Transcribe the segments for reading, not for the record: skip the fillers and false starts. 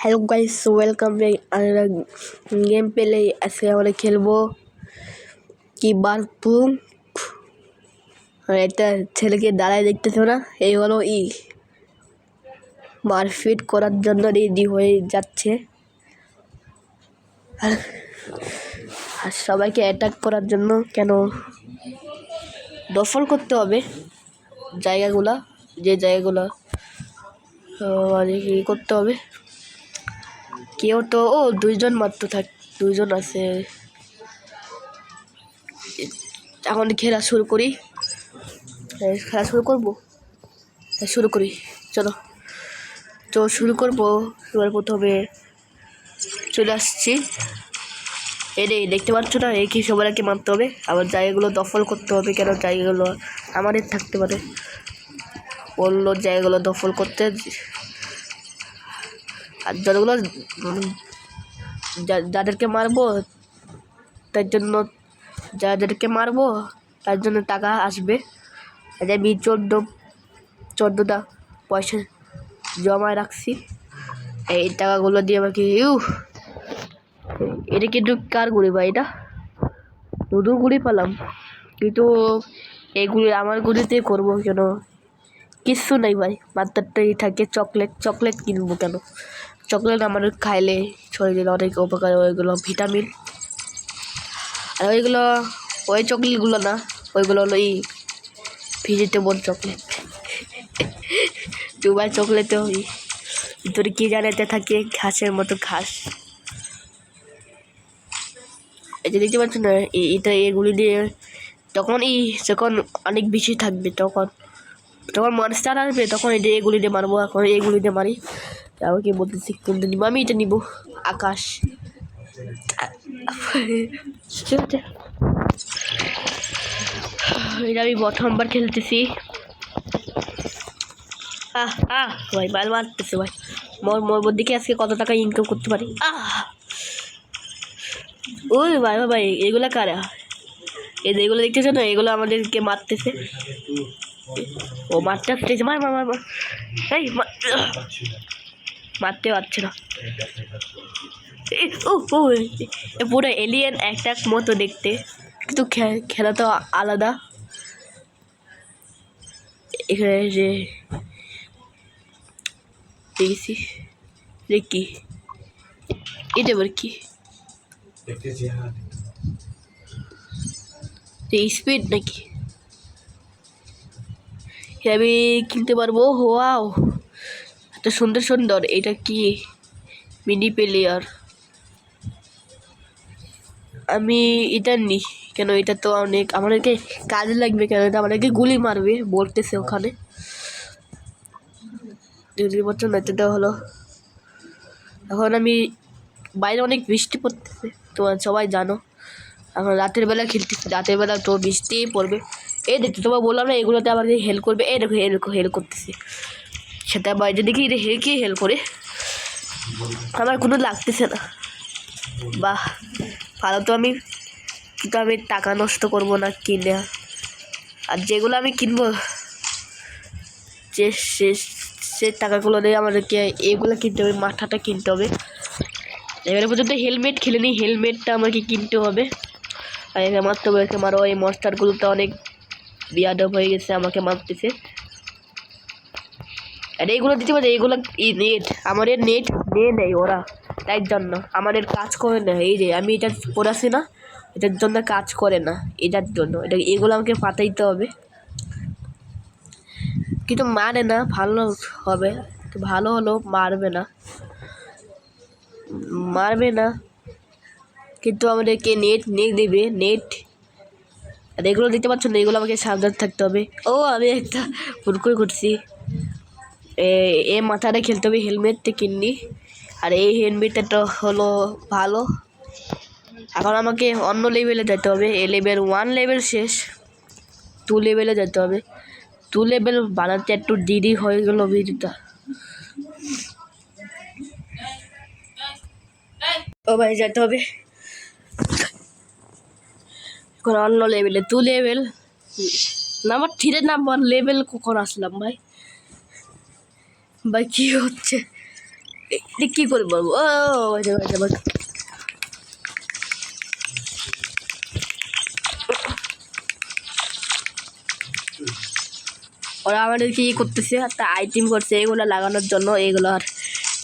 Hello guys, welcome back another game play. আজকে আমরা খেলবো কি বারপুং। একটা ছেলেকে দাঁড়ায় দেখতেছো না, এই হলো মারপিট করার জন্য রেডি হয়ে যাচ্ছে আর সবাইকে অ্যাটাক করার জন্য। কেন দখল করতে হবে জায়গাগুলা, যে জায়গাগুলা মানে কি করতে হবে। কেউ তো দুইজন মাত্র দুইজন আছে। এখন খেলা শুরু করি। শুরু করি, চলো তো শুরু করবো। এবার প্রথমে চলে আসছি। এই দেখতে পাচ্ছ না, এই কি সবাইকে মারতে হবে, আবার জায়গাগুলো দখল করতে হবে। কেন জায়গাগুলো আমাদের থাকতে পারে, অন্য জায়গাগুলো দখল করতে। আর যতগুলো যাদেরকে মারবো তার জন্য টাকা আসবে। আমি 14টা পয়সা জমায় রাখছি। এই টাকাগুলো দিয়ে আমাকে এটা কিন্তু কার গুড়ি ভাই? এটা নতুন গুড়ি পেলাম, কিন্তু এইগুলি আমার গুড়িতে করবো কেন? কিচ্ছু নাই ভাই, মাত্রাটাই থাকে চকলেট কিনবো কেন? চকলেট আমাদের খাইলে শরীরের অনেক উপকার, ওইগুলো ভিটামিন। আর ওই চকলেটগুলো না, ওইগুলো হলো ভেজিটেবল চকলেট। দুবাই চকলেটে ভিতরে কি জানাতে থাকে, ঘাসের মতো ঘাস। এই যে দেখতে পাচ্ছ না, এগুলি দিয়ে যখন অনেক বেশি থাকবে, তখন মনস্টার আসবে, তখন এগুলি দিয়ে মারবো। এখন এগুলি দিয়ে মারি। আমাকে বলতেছি কোনটা নিবো, আমি এটা নিবো, আকাশ। ঠিক আছে, এটা আমি প্রথমবার খেলতেছি। ভাই মাল মারতেছে ভাই। মোর দিকে আজকে কত টাকা ইনকাম করতে পারি। ওই ভাই এগুলো কারা? এগুলো দেখতেছে না, এগুলো আমাদেরকে মারতেছে। ও মারতে আসতেছে, মার। এই মারতে পারছে না। পুরো এলিয়েন একটা মতো দেখতে, কিন্তু খেলা তো আলাদা। এখানে যে দেখেছি কি, এটা আবার কি? স্পিড নাকি? আমি কিনতে পারবো। ওয়াও, এত সুন্দর। এটা কি? Mini player. আমি এটা নিই কেন? এটা তো আমাদেরকে কাজে লাগবে। কেন এটা আমাদেরকে গুলি মারবে বলতেছে ওখানে। বছর এটা হলো। এখন আমি বাইরে অনেক বৃষ্টি পড়তেছে, তোমার সবাই জানো। এখন রাতের বেলা খেলতেছি, রাতের বেলা তো বৃষ্টিই পড়বে। এই দেখতে তোমার বললাম না, এগুলোতে আমাকে হেল্প করবে। এই দেখো হেল্প করতেছি। সেটা বাইরে দেখি কি হেল্প করে, আমার কোনো লাগতেছে না। বাহ, ভালো তো। কিন্তু আমি টাকা নষ্ট করবো না কিনে। আর যেগুলো আমি কিনবো, সে টাকাগুলো দিয়ে আমাদেরকে এগুলো কিনতে হবে, মাথাটা কিনতে হবে। এবারে পর্যন্ত হেলমেট খেলেনি, হেলমেটটা আমাকে কিনতে হবে। আর এখানে মারতে হবে, মারো। এই মনস্টারগুলো তো অনেক বিয়াদব হয়ে গেছে, আমাকে মারতেছে। আর এইগুলো দিতে পারে, এইগুলো নেট, আমাদের নেট নিয়ে নেই ওরা, তাই জন্য আমাদের কাজ করে না। এই যে আমি এটা পড়াছি না, এটার জন্য কাজ করে না, এটার জন্য এগুলো আমাকে পাঠাইতে হবে। কিন্তু মারে না, ভালো হবে, ভালো হলো। মারবে না, কিন্তু আমাদেরকে নেট দেবে, নেট। আর এগুলো দিতে পারছো না, এগুলো আমাকে সাবধান থাকতে হবে। আমি একটা ভুল করে করছি। মাথাটা খেলতে হবে, হেলমেটটা কিননি। আর এই হেলমেটটা হলো ভালো। এখন আমাকে অন্য লেভেলে যেতে হবে। লেভেল 1 লেভেল শেষ, 2 লেভেলে যেতে হবে। 2 লেভেল বানাতে একটু দেরি হয়ে গেল ভিডিওটা। ভাই যেতে হবে এখন অন্য লেভেলে। 2 লেভেল নাম্বার 3 নাম্বার লেভেল কখন আসলাম ভাই? কি হচ্ছে? এটা কী করে বলবো? ও আচ্ছা আচ্ছা আচ্ছা। ওরা আমাদেরকে ইয়ে করতেছে, একটা আইটেম করছে এগুলো লাগানোর জন্য। এগুলো আর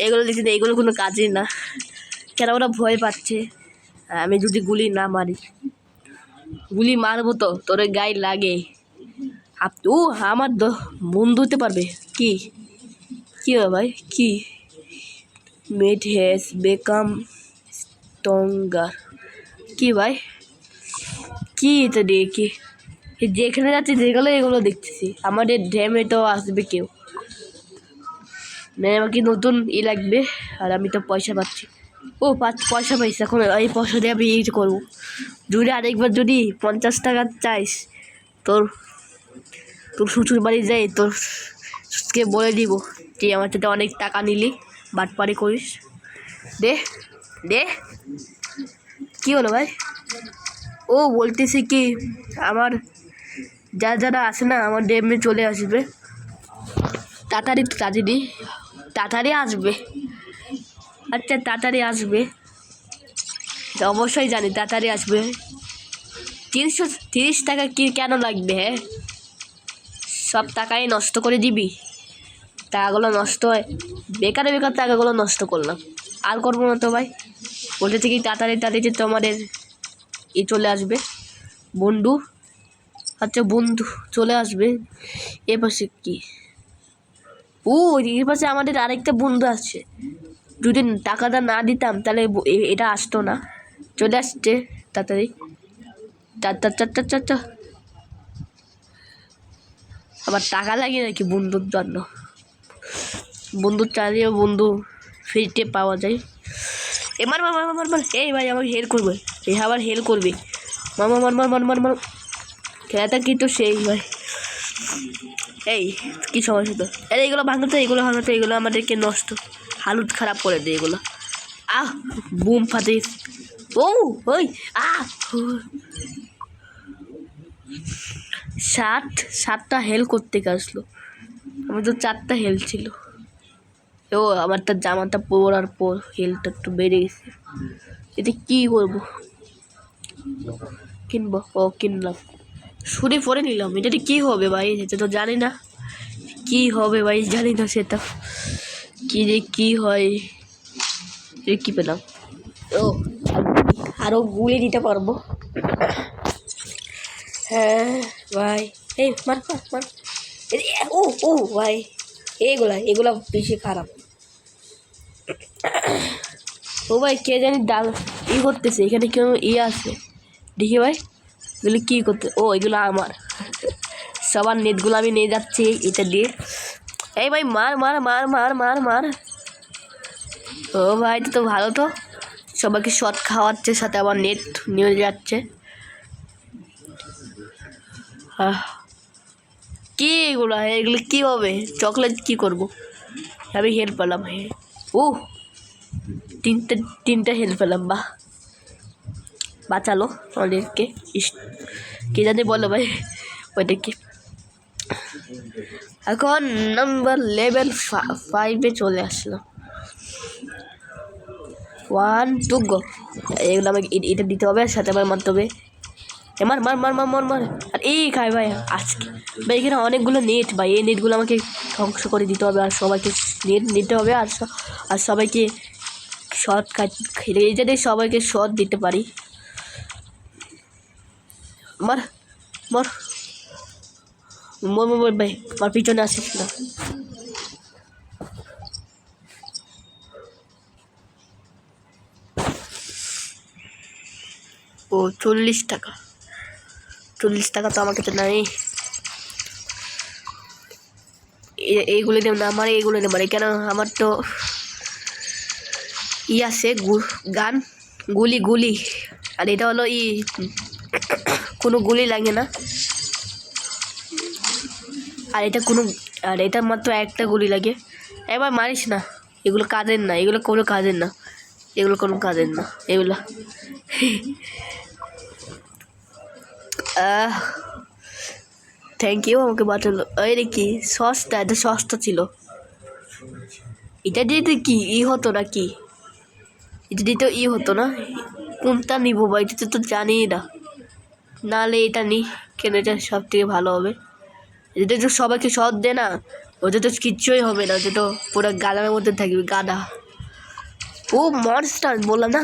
এগুলো দেখছি না, এগুলো কোনো কাজই না। কেন ওরা ভয় পাচ্ছে আমি যদি গুলি না মারি? গুলি মারবো তো তোর গায়ে লাগে। ও আমার বন্ধু হতে পারবে? কি কি হবে ভাই? কি মেড হ্যাজ বেকাম স্ট্রঙ্গার? কি ভাই? কি এটা দেখি যেখানে যাচ্ছি যেগুলো এগুলো দেখতেছি। আমাদের ড্যামে তো আসবে কেউ, মানে আমাকে নতুন লাগবে। আর আমি তো পয়সা পাচ্ছি। ও পয়সা পাইছি। এখন এই পয়সা দিয়ে আমি এই করবো। যদি আরেকবার যদি 50 টাকা চাইস, তোর তোর শ্বশুর বাড়ি যাই তোরকে বলে দিব যে আমার সাথে অনেক টাকা নিলি, বাটপারি করিস। দে দে। কী হলো ভাই? ও বলতেছি কি আমার যারা আসে না আমার ড্যামে চলে আসবে তাড়াতাড়ি। তাড়াতাড়ি আসবে। আচ্ছা তাড়াতাড়ি আসবে, অবশ্যই জানি তাড়াতাড়ি আসবে। 330 টাকা কি কেন লাগবে? হ্যাঁ, সব টাকাই নষ্ট করে দিবি? টাকাগুলো নষ্ট হয় বেকার বেকার, টাকাগুলো নষ্ট করলাম। আর করবো না তো ভাই। বলতে থেকে তাড়াতাড়ি তোমাদের চলে আসবে বন্ধু। আচ্ছা বন্ধু চলে আসবে। এ পাশে কি? ও এ পাশে আমাদের আরেকটা বন্ধু আছে। যদি টাকাটা না দিতাম তাহলে এটা আসতো না। চলে আসছে তাড়াতাড়ি। চা আবার টাকা লাগে নাকি বন্ধুর জন্য? বন্ধু চালিয়েও বন্ধু ফ্রিতে পাওয়া যায়। মার মার মার মার মার। এই ভাই আমাকে হেল্প করবে, এই আবার হেল্প করবে। মার মার মার মার মার মার মার। খেলাটা কিন্তু সেই ভাই। এই কী সমস্যা তো? আরে এগুলো ভাঙতে, এগুলো আমাদেরকে নষ্ট হালুত খারাপ করে দেয় এগুলো। আহ বুম ফাটে। ও ওই সাতটা হেল্প করতে আসলো। আমার তো 4টা হেল্প ছিল। ও আমার তার জামাটা পরার পর হেলটা একটু বেড়ে গেছে। এটা কী করবো? কিনবো? ও কিনলাম, শুনে পরে নিলাম। এটা কী হবে ভাই? এটা তো জানি না কী হবে ভাই, জানি না সেটা কী যে কী হয়। এটা কী পেলাম? ও আরও গুলি দিতে পারবো। হ্যাঁ ভাই। এই মার মার মার। ও ও ভাই এগুলা বেশি খারাপ। ও ভাই কে জানি ডাল করতেছে এখানে, কেউ আছে দেখি ভাই। এগুলো কী করতে? ও এগুলো আমার সবার নেটগুলো আমি নিয়ে যাচ্ছি এটা দিয়ে। এই ভাই মার মার মার মার মার মার। ও ভাই তো ভালো, তো সবাইকে শট খাওয়াচ্ছে, সাথে আবার নেট নিয়ে যাচ্ছে। কি এগুলো কী হবে? চকলেট কি করব? আমি হেল্প পেলাম। ও তিনটা হেল্প পেলাম, বাহ। বাঁচালো আমাদেরকে। কে জানি বলো ভাই ওইটাকে। এখন নাম্বার লেভেল 5-এ চলে আসলাম। 1 2 গো। এগুলো আমাকে এটা দিতে হবে, সাথে আমার মারতে হবে। মার মার মার মার মার মার। আর এই খাই ভাই আজকে ভাই এখানে অনেকগুলো নেট ভাই। এই নেটগুলো আমাকে ধ্বংস করে দিতে হবে। আর সবাইকে নেট নিতে হবে। আর সবাইকে শর্ট খেলে যাতে সবাইকে শর্ট দিতে পারি। মার মার মর মর ভাই, আমার পিছনে আসিস না। ও 40 টাকা। 40 টাকা তো আমার কাছে নাই। এইগুলো নেব না, আমার এইগুলো নেব না। কেন আমার তো আছে গান, গুলি। আর এটা হলো কোনো গুলি লাগে না। আর এটা মাত্র একটা গুলি লাগে। এবার মারিস না, এগুলো কাজের না। এগুলো কোনো কাজের না। এগুলো থ্যাংক ইউ আমাকে বাঁচালো। এই রে কি সস্তা, এটা সস্তা ছিল। এটা দিয়ে তো কি হতো না কি? এটা দিয়ে তো হতো না। কোনটা নিবো ভাই? এটা তো জানি না। নাহলে এটা নিই, কেন এটা সব থেকে ভালো হবে। এটা তো সবাইকে সৎ দে না, ওটা তো কিচ্ছুই হবে না, ওটা তো পুরো গাদার মধ্যে থাকবে, গাদা। ও মনস্টার বললাম না।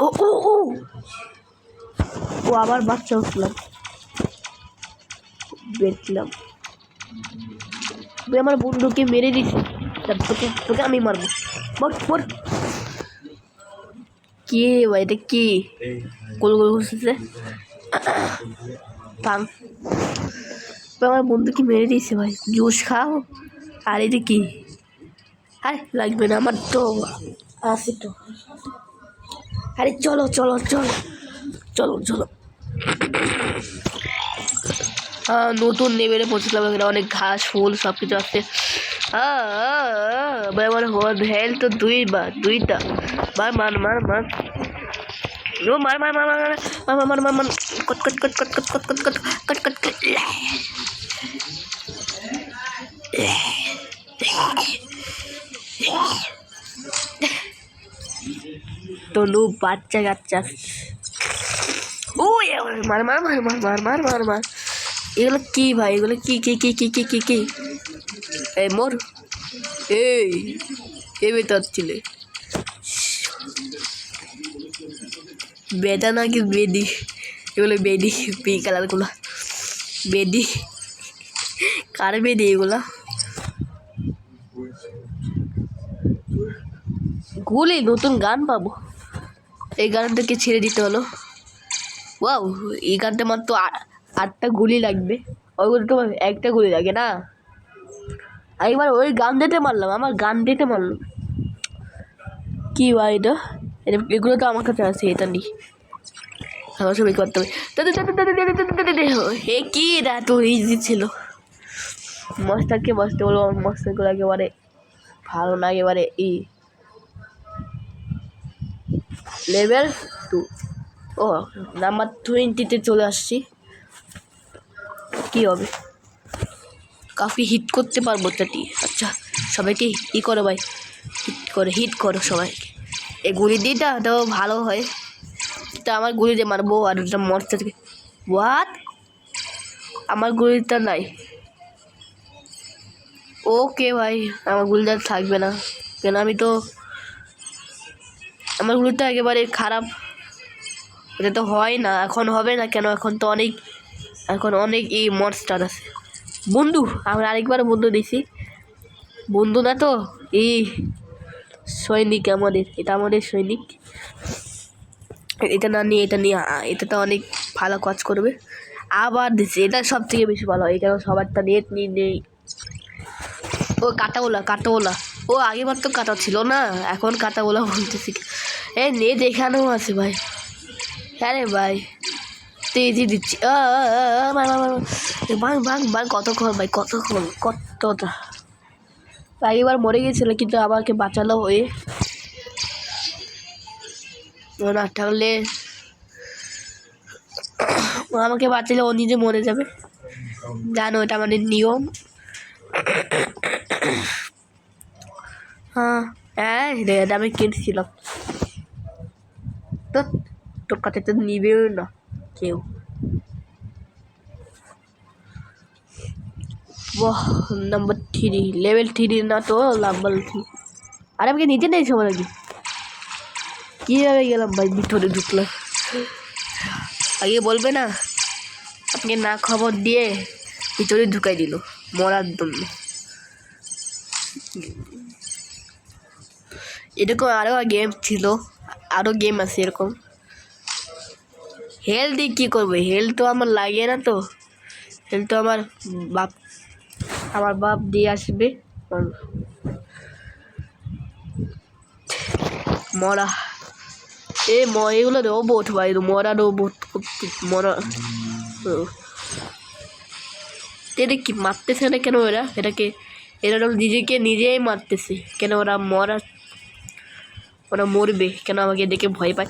ও ও ও ও আবার বাচ্চা উঠলাম, দেখলাম তুই আমার বন্ধুকে মেরে দিস। তোকে তোকে আমি মারবো। বল কি ভাই, এটা কি গোল গোল ঘুরছে? পাং আমার বন্ধুকে মেরে দিয়েছে ভাই। জুস খাও। আর এটা কি? আরে লাগবে না আমার তো আছে তো। আরে চলো চলো চলো চলো চলো। নতুন লেভেলে পৌঁছলাম, এখানে অনেক ঘাস ফুল সব কিছু আছে। ভাই আমার হেলথ তো দুইটা। মার মার মার মার ও মার মার মার মার মার মার মার মার কট কট কট কট কট কট কট কট কট কট। তো লো বাচ্চা কাচ্চা। ও মার মার মার মার মার মার মার মার। এগুলো কি ভাই? এগুলো কি কি কি কি কি কি কি? এই মোর এই এ বেতার ছিলে বেটা নাকি বেদি? এগুলো বেদি, পিঙ্ক কালারগুলো বেদি। কার বেদি এগুলা? গুলি নতুন গান পাবো। এই গানটাকে ছেড়ে দিতে হলো। ওয়াও, এই গানটা মাত্র 8টা গুলি লাগবে। ওইগুলো তো একটা গুলি লাগে না। একবার ওই গান দিতে মারলাম, আমার গান দিতে মারলাম। কি ভাই এটা? এগুলো তো আমার কাছে আছে, এটা নি আমার সবাই করতে হবে। হে কি এটা তো ইজি ছিল। মস্তারকে বসতে বলবো, মস্তারগুলো একেবারে ভালো না, একেবারে লেভেল 2। ও নাম্বার 20-তে চলে আসছি। কি হবে? কাফি হিট করতে পারবো চাটি। আচ্ছা সবাইকে করো ভাই, হিট করো সবাইকে। এই গুলি দিয়েটা তো ভালো হয়। তা আমার গুলি দিয়ে মারবো আর ওটা মরতে থেকে। হোয়াট? আমার গুলিটা নাই। ওকে ভাই, আমার গুলিটা থাকবে না কেন? আমি তো আমার গুলিটা একেবারে খারাপ। এটা তো হয় না, এখন হবে না কেন? এখন অনেক মনস্টার আছে। বন্ধু, আমরা আরেকবার বন্ধু দিছি। বন্ধু না তো সৈনিক আমাদের, এটা আমাদের সৈনিক। এটা না নিয়ে এটা নিয়ে, এটা তো অনেক ভালো কাজ করবে। আবার দিচ্ছে, এটা সব থেকে বেশি ভালো হয়, কেন সবারটা নেট নেই। ও কাটাওলা। ও আগেবার তো কাটা ছিল না, এখন কাটাওলা বলতেছি। নেট এখানেও আছে ভাই। হ্যাঁ রে ভাই, তেজি দিচ্ছি। ভাঙ কতক্ষণ ভাই, কতটা আগেবার মরে গেছিল, কিন্তু আমাকে বাঁচালো হয়ে না থাকলে। ও আমাকে বাঁচালে ও নিজে মরে যাবে, জানো এটা আমাদের নিয়ম। হ্যাঁ এটা আমি কিনছিলাম তো। তোর কাছে তো নিবেও না কেউ। নাম্বার 3, লেভেল 3 না তো নাম্বার 3। আর আমাকে নিচে নেই সবার আগে। কীভাবে গেলাম ভাই? ভিতরে ঢুকলাম। আগে বলবে না? আপনি না খবর দিয়ে ভিতরে ঢুকাই দিল মরার জন্য। এরকম আরও গেম ছিল, আরও গেম আছে এরকম। হেলথ দিয়ে কী করবে? হেলথ তো আমার লাগে না তো। হেলথ তো আমার বাপ দিয়ে আসবে। মরা এগুলো রোবট ভাই, মরা রোবট। এটা কি মারতেছে না কেন এরা? এরা নিজেকে নিজেই মারতেছে কেন? ওরা মরবে কেন? আমাকে দেখে ভয় পায়।